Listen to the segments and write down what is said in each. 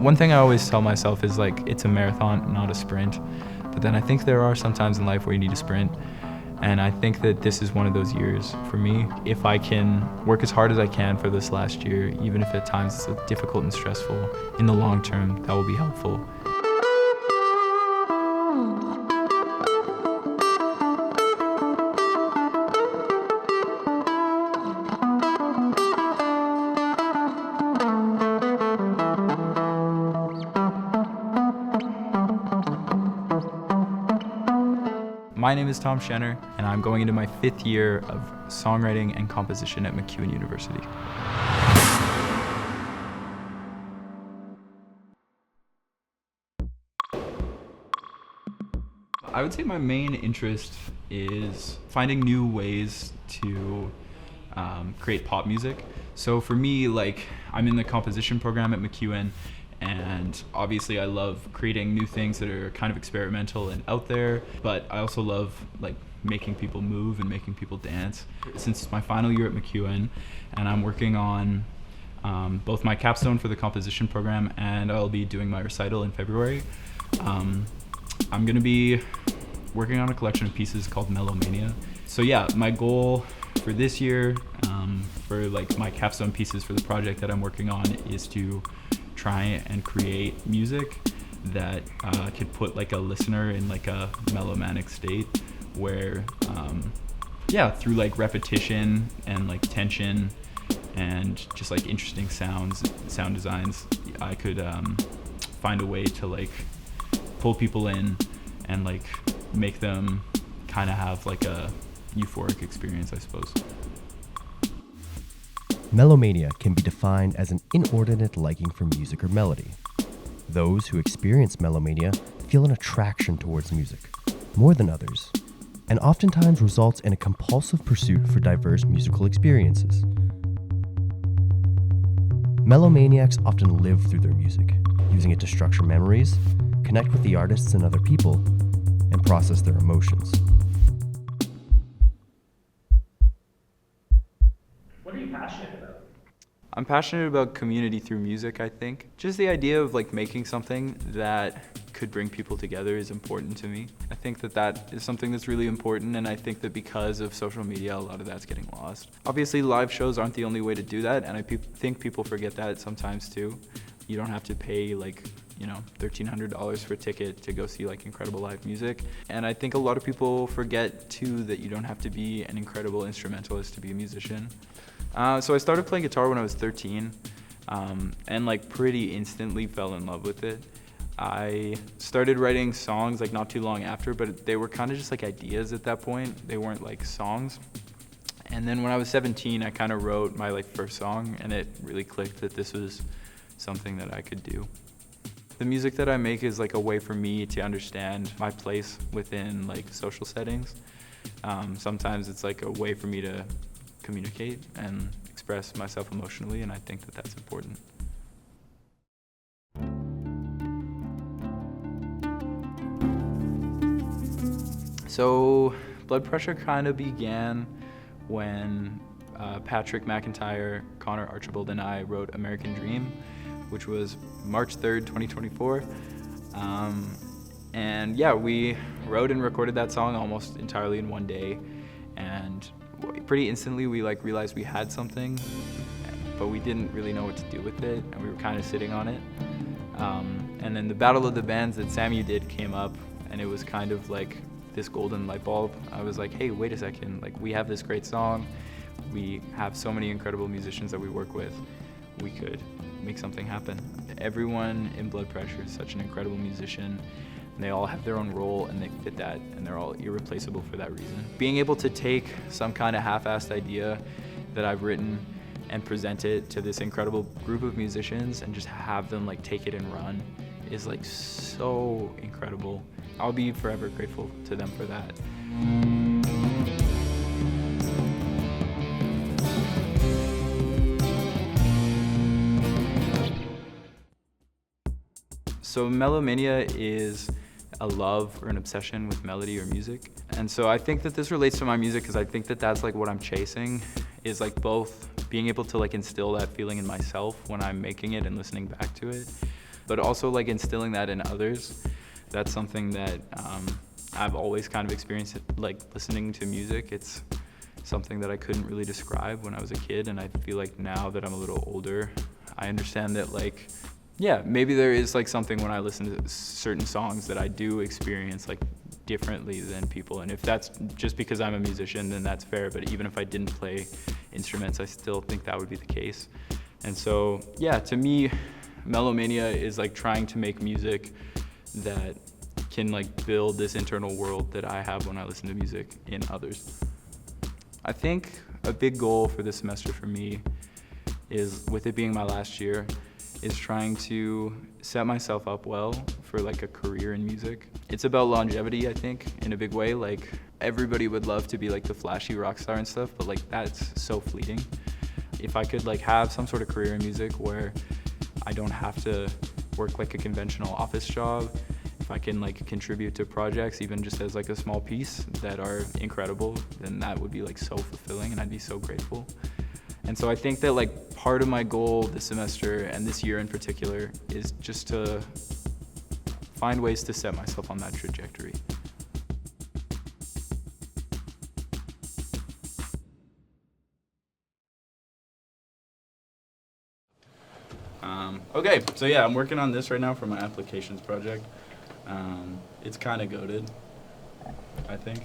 One thing I always tell myself is like, it's a marathon, not a sprint. But then I think there are some times in life where you need a sprint. And I think that this is one of those years for me. If I can work as hard as I can for this last year, even if at times it's difficult and stressful, in the long term, that will be helpful. My name is Tom Shenher, and I'm going into my 5th year of songwriting and composition at MacEwan University. I would say my main interest is finding new ways to create pop music. So for me, like, I'm in the composition program at MacEwan, and obviously I love creating new things that are kind of experimental and out there, but I also love like making people move and making people dance. Since it's my final year at MacEwan, and I'm working on both my capstone for the composition program, and I'll be doing my recital in February. I'm gonna be working on a collection of pieces called Melomania. So yeah, my goal for this year, for like my capstone pieces for the project that I'm working on, is to try and create music that could put like a listener in like a melomanic state where through like repetition and like tension and just like interesting sound designs, I could find a way to like pull people in and like make them kind of have like a euphoric experience, I suppose. Melomania can be defined as an inordinate liking for music or melody. Those who experience melomania feel an attraction towards music, more than others, and oftentimes results in a compulsive pursuit for diverse musical experiences. Melomaniacs often live through their music, using it to structure memories, connect with the artists and other people, and process their emotions. What are you passionate about? I'm passionate about community through music, I think. Just the idea of like making something that could bring people together is important to me. I think that that is something that's really important, and I think that because of social media, a lot of that's getting lost. Obviously, live shows aren't the only way to do that, and I think people forget that sometimes too. You don't have to pay like, $1,300 for a ticket to go see like incredible live music. And I think a lot of people forget too that you don't have to be an incredible instrumentalist to be a musician. So I started playing guitar when I was 13, and like pretty instantly fell in love with it. I started writing songs like not too long after, but they were kind of just like ideas at that point. They weren't like songs. And then when I was 17, I kind of wrote my like first song, and it really clicked that this was something that I could do. The music that I make is like a way for me to understand my place within like social settings. Sometimes it's like a way for me to communicate and express myself emotionally, and I think that that's important. So blood pressure kind of began when Patrick McIntyre, Connor Archibald, and I wrote American Dream, which was March 3rd, 2024. And yeah, we wrote and recorded that song almost entirely in one day. And pretty instantly we like realized we had something, but we didn't really know what to do with it, and we were kind of sitting on it. And then the Battle of the Bands that Samu did came up, and it was kind of like this golden light bulb. I was like, hey, wait a second, like we have this great song. We have so many incredible musicians that we work with. We could make something happen. Everyone in Blood Pressure is such an incredible musician, and they all have their own role, and they fit that, and they're all irreplaceable for that reason. Being able to take some kind of half-assed idea that I've written and present it to this incredible group of musicians and just have them like take it and run is like so incredible. I'll be forever grateful to them for that. So Melomania is a love or an obsession with melody or music. And so I think that this relates to my music because I think that that's like what I'm chasing, is like both being able to like instill that feeling in myself when I'm making it and listening back to it, but also like instilling that in others. That's something that I've always kind of experienced, like listening to music. It's something that I couldn't really describe when I was a kid, and I feel like now that I'm a little older, I understand that, like, yeah, maybe there is like something when I listen to certain songs that I do experience like differently than people. And if that's just because I'm a musician, then that's fair. But even if I didn't play instruments, I still think that would be the case. And so, yeah, to me, Melomania is like trying to make music that can like build this internal world that I have when I listen to music in others. I think a big goal for this semester for me is, with it being my last year, is trying to set myself up well for like a career in music. It's about longevity, I think, in a big way. Like, everybody would love to be like the flashy rock star and stuff, but like that's so fleeting. If I could like have some sort of career in music where I don't have to work like a conventional office job, if I can like contribute to projects even just as like a small piece that are incredible, then that would be like so fulfilling and I'd be so grateful. And so I think that like part of my goal this semester and this year in particular is just to find ways to set myself on that trajectory. Okay, so yeah, I'm working on this right now for my applications project. It's kind of goated, I think.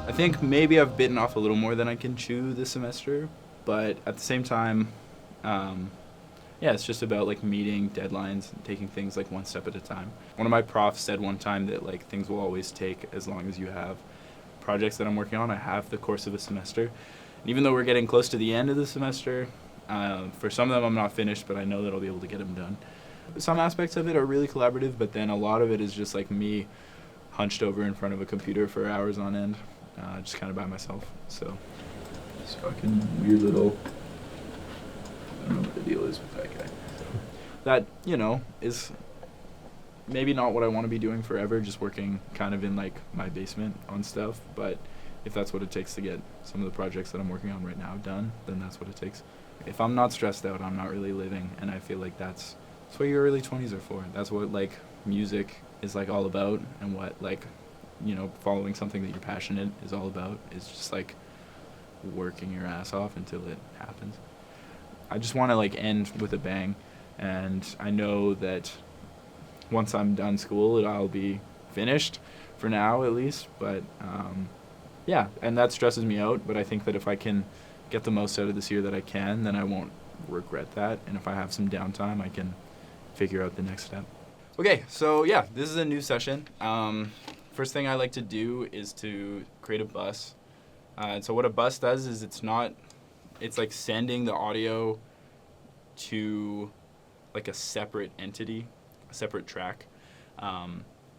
I think maybe I've bitten off a little more than I can chew this semester, but at the same time, yeah, it's just about like meeting deadlines and taking things like one step at a time. One of my profs said one time that like things will always take as long as you have projects that I'm working on. I have the course of a semester. And even though we're getting close to the end of the semester, for some of them I'm not finished, but I know that I'll be able to get them done. Some aspects of it are really collaborative, but then a lot of it is just like me hunched over in front of a computer for hours on end. Just kind of by myself. So this fucking weird little, I don't know what the deal is with that guy. That, you know, is maybe not what I want to be doing forever, just working kind of in like my basement on stuff, but if that's what it takes to get some of the projects that I'm working on right now done, then that's what it takes. If I'm not stressed out, I'm not really living, and I feel like that's what your early 20s are for. That's what like music is like all about, and what like, you know, following something that you're passionate is all about. Is just like working your ass off until it happens. I just want to like end with a bang, and I know that once I'm done school, I'll be finished for now at least, but yeah, and that stresses me out, but I think that if I can get the most out of this year that I can, then I won't regret that, and if I have some downtime, I can figure out the next step. Okay, so yeah, this is a new session. First thing I like to do is to create a bus. And so what a bus does is it's like sending the audio to like a separate entity, a separate track,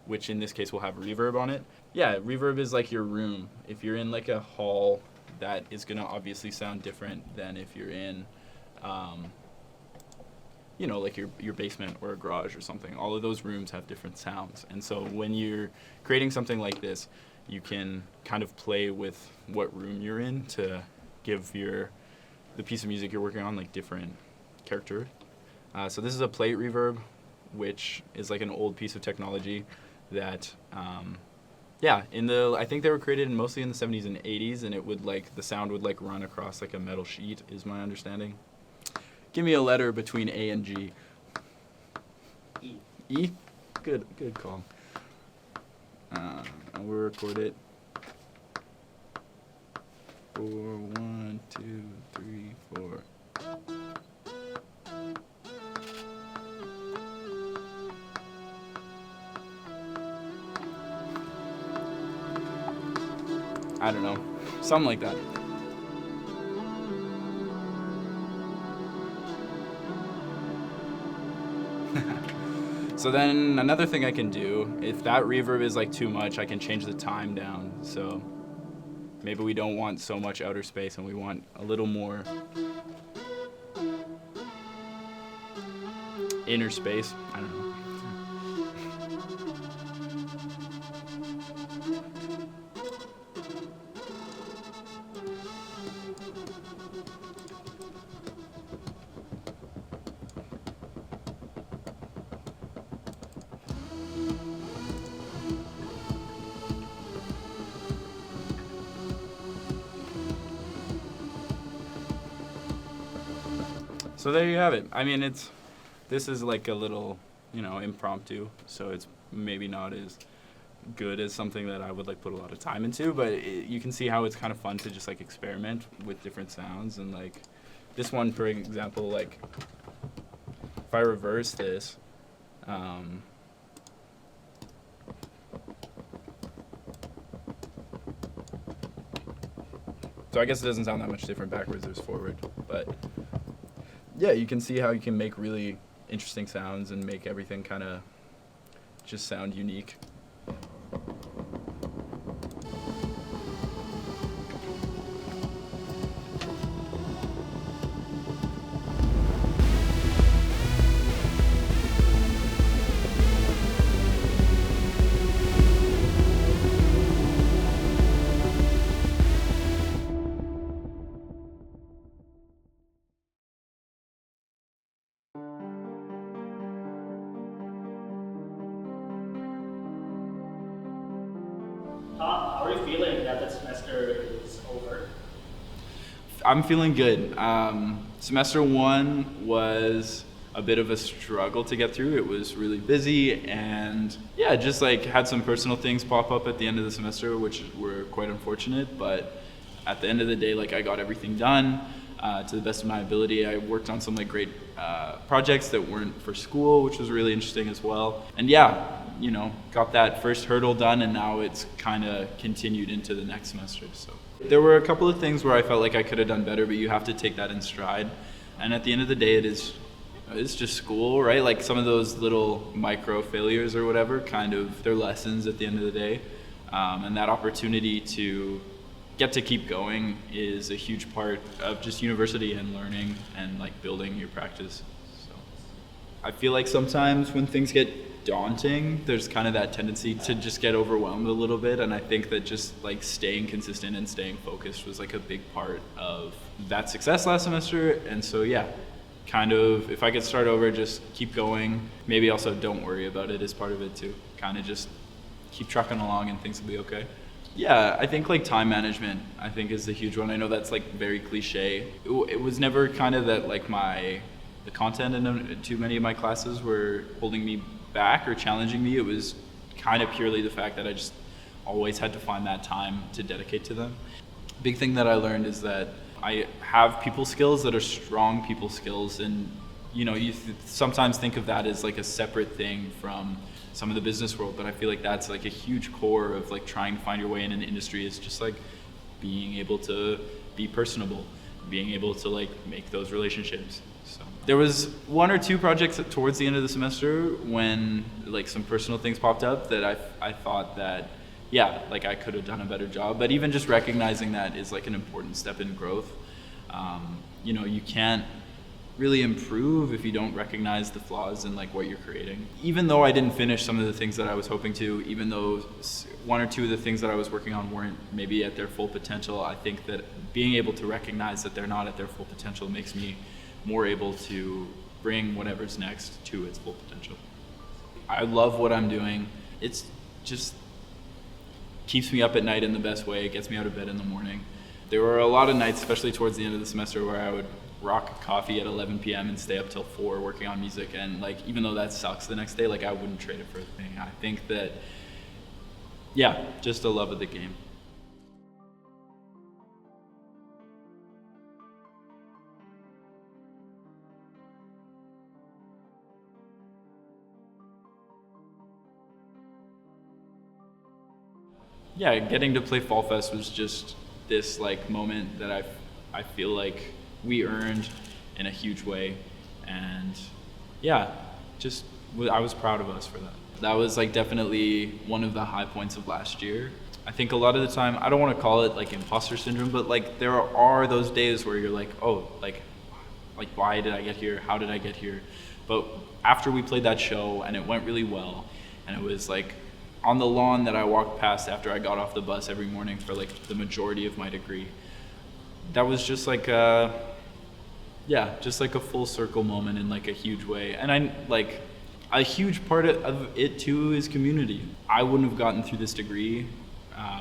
which in this case will have reverb on it. Yeah, reverb is like your room. If you're in like a hall, that is gonna obviously sound different than if you're in, you know, like your basement or a garage or something. All of those rooms have different sounds. And so when you're creating something like this, you can kind of play with what room you're in to give the piece of music you're working on like different character. So this is a plate reverb, which is like an old piece of technology that, yeah, I think they were created mostly in the 70s and 80s, and it would like, the sound would like run across like a metal sheet, is my understanding. Give me a letter between A and G. E. E? Good call. And we'll record it. 4, 1, 2, 3, 4. I don't know. Something like that. So then another thing I can do, if that reverb is like too much, I can change the time down. So maybe we don't want so much outer space and we want a little more inner space. I don't know. So there you have it. I mean, this is like a little, impromptu, so it's maybe not as good as something that I would like put a lot of time into, but you can see how it's kind of fun to just like experiment with different sounds. And like this one, for example, like if I reverse this, so I guess it doesn't sound that much different backwards versus forward, but yeah, you can see how you can make really interesting sounds and make everything kind of just sound unique. How are you feeling that the semester is over? I'm feeling good. Semester 1 was a bit of a struggle to get through. It was really busy, and yeah, just like had some personal things pop up at the end of the semester, which were quite unfortunate, but at the end of the day, like I got everything done to the best of my ability. I worked on some like great projects that weren't for school, which was really interesting as well. And yeah, got that first hurdle done, and now it's kind of continued into the next semester. So there were a couple of things where I felt like I could have done better, but you have to take that in stride. And at the end of the day, it's just school, right? Like some of those little micro failures or whatever, kind of they're lessons at the end of the day. And that opportunity to get to keep going is a huge part of just university and learning and like building your practice. So I feel like sometimes when things get daunting, there's kind of that tendency to just get overwhelmed a little bit, and I think that just like staying consistent and staying focused was like a big part of that success last semester. And so yeah, kind of if I could start over, just keep going. Maybe also don't worry about it is part of it too. Kind of just keep trucking along and things will be okay. Yeah, I think like time management, I think is a huge one. I know that's like very cliche. It was never kind of that like the content in too many of my classes were holding me back or challenging me. It was kind of purely the fact that I just always had to find that time to dedicate to them. Big thing that I learned is that I have people skills that are strong people skills, and you sometimes think of that as like a separate thing from some of the business world, but I feel like that's like a huge core of like trying to find your way in an industry is just like being able to be personable, being able to like make those relationships. So there was one or two projects towards the end of the semester when like some personal things popped up that I thought that yeah, like I could have done a better job, but even just recognizing that is like an important step in growth. You can't really improve if you don't recognize the flaws in like what you're creating. Even though I didn't finish some of the things that I was hoping to, even though one or two of the things that I was working on weren't maybe at their full potential, I think that being able to recognize that they're not at their full potential makes me more able to bring whatever's next to its full potential. I love what I'm doing. It's just keeps me up at night in the best way. It gets me out of bed in the morning. There were a lot of nights, especially towards the end of the semester, where I would rock coffee at 11 p.m. and stay up till 4 working on music, and like even though that sucks the next day, like I wouldn't trade it for a thing. I think that yeah, just a love of the game. Yeah, getting to play Fall Fest was just this like moment that I feel like we earned in a huge way, and yeah, just I was proud of us for that. That was like definitely one of the high points of last year. I think a lot of the time, I don't want to call it like imposter syndrome, but like there are those days where you're like, oh, like why did I get here? How did I get here? But after we played that show and it went really well, and it was like on the lawn that I walked past after I got off the bus every morning for like the majority of my degree, that was just like just like a full circle moment in like a huge way. And I like a huge part of it too is community. I wouldn't have gotten through this degree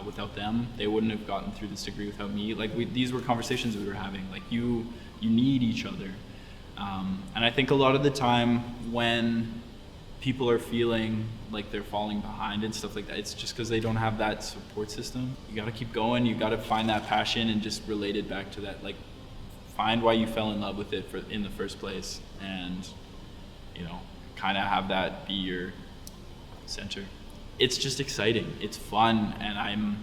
without them. They wouldn't have gotten through this degree without me. Like these were conversations we were having. Like you need each other. And I think a lot of the time when people are feeling like they're falling behind and stuff like that, it's just because they don't have that support system. You got to keep going. You got to find that passion and just relate it back to that. Like find why you fell in love with it in the first place, and kind of have that be your center. It's just exciting. It's fun, and I'm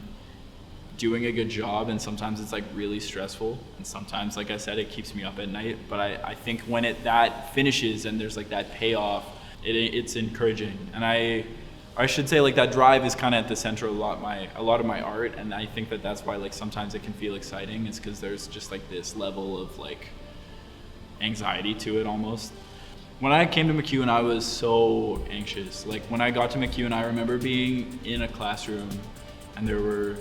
doing a good job, and sometimes it's like really stressful, and sometimes, like I said, it keeps me up at night. But I think when that finishes and there's like that payoff, it's encouraging. And I should say like that drive is kind of at the center of a lot of my art, and I think that's why like sometimes it can feel exciting, is because there's just like this level of like anxiety to it almost. When I came to MacEwan, I was so anxious. Like when I got to MacEwan, I remember being in a classroom and there were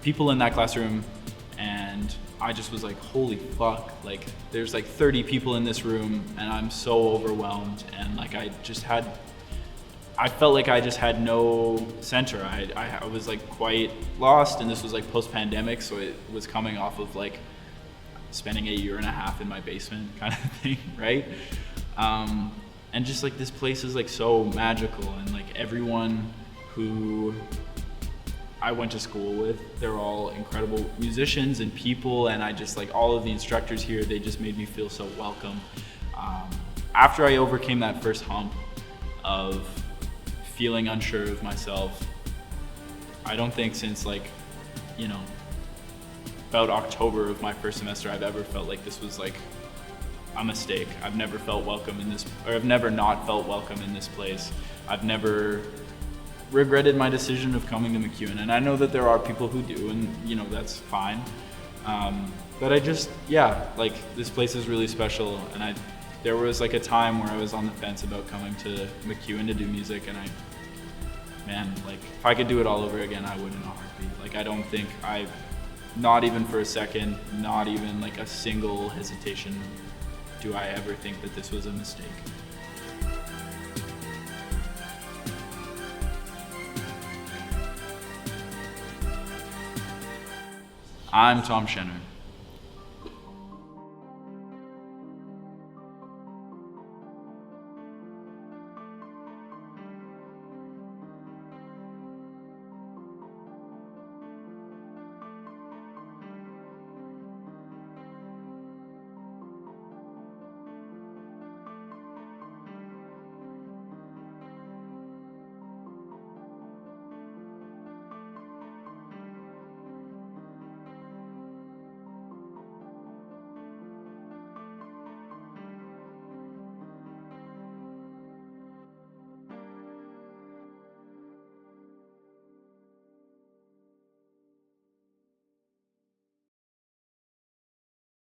people in that classroom, and I just was like, holy fuck, like there's like 30 people in this room and I'm so overwhelmed, and like I felt like I just had no center. I was like quite lost, and this was like post-pandemic, so it was coming off of like spending a year and a half in my basement kind of thing, right? And just like this place is like so magical, and like everyone who I went to school with, they're all incredible musicians and people, and I just like all of the instructors here, they just made me feel so welcome. After I overcame that first hump of feeling unsure of myself, I don't think since like, about October of my first semester, I've ever felt like this was like a mistake. I've never felt welcome in this, or I've never not felt welcome in this place. I've never regretted my decision of coming to MacEwan, and I know that there are people who do, and that's fine. But I just, like this place is really special, and there was like a time where I was on the fence about coming to MacEwan to do music, and like if I could do it all over again, I would in a heartbeat. Like I don't think not even for a second, not even like a single hesitation do I ever think that this was a mistake. I'm Tom Shenher.